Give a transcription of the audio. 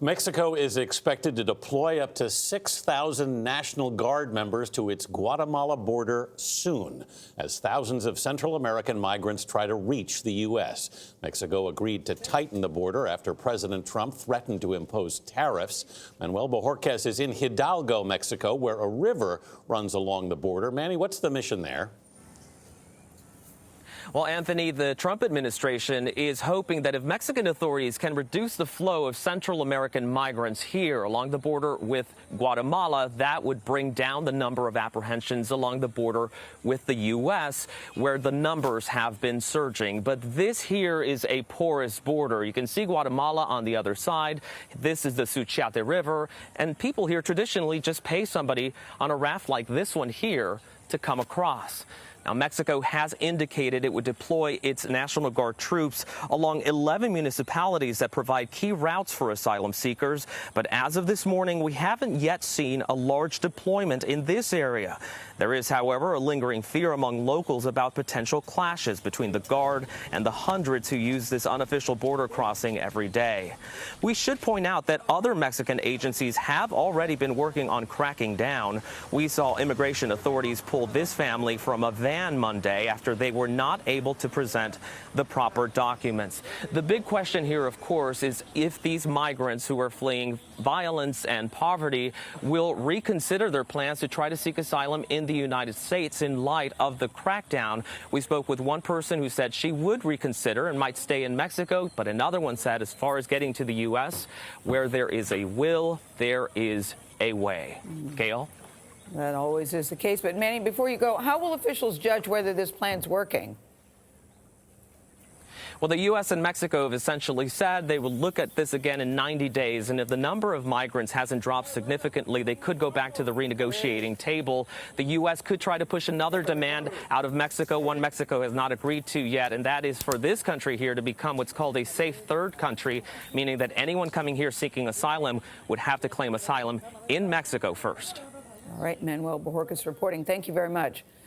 Mexico is expected to deploy up to 6,000 National Guard members to its Guatemala border soon, as thousands of Central American migrants try to reach the U.S. Mexico agreed to tighten the border after President Trump threatened to impose tariffs. Manuel Bojorquez is in Hidalgo, Mexico, where a river runs along the border. Manny, what's the mission there? Well, Anthony, the Trump administration is hoping that if Mexican authorities can reduce the flow of Central American migrants here along the border with Guatemala, that would bring down the number of apprehensions along the border with the U.S., where the numbers have been surging. But this here is a porous border. You can see Guatemala on the other side. This is the Suchiate River, and people here traditionally just pay somebody on a raft like this one here to come across. Now, Mexico has indicated it would deploy its National Guard troops along 11 municipalities that provide key routes for asylum seekers. But as of this morning, we haven't yet seen a large deployment in this area. There is, however, a lingering fear among locals about potential clashes between the Guard and the hundreds who use this unofficial border crossing every day. We should point out that other Mexican agencies have already been working on cracking down. We saw immigration authorities pull this family from a van Monday after they were not able to present the proper documents. The big question here, of course, is if these migrants who are fleeing violence and poverty will reconsider their plans to try to seek asylum in the United States in light of the crackdown. We spoke with one person who said she would reconsider and might stay in Mexico, but another one said as far as getting to the U.S., where there is a will, there is a way. Gayle? That always is the case. But Manny, before you go, how will officials judge whether this plan's working? Well, the U.S. and Mexico have essentially said they will look at this again in 90 days. And if the number of migrants hasn't dropped significantly, they could go back to the renegotiating table. The U.S. could try to push another demand out of Mexico, one Mexico has not agreed to yet. And that is for this country here to become what's called a safe third country, meaning that anyone coming here seeking asylum would have to claim asylum in Mexico first. All right, Manuel Bojorquez reporting. Thank you very much.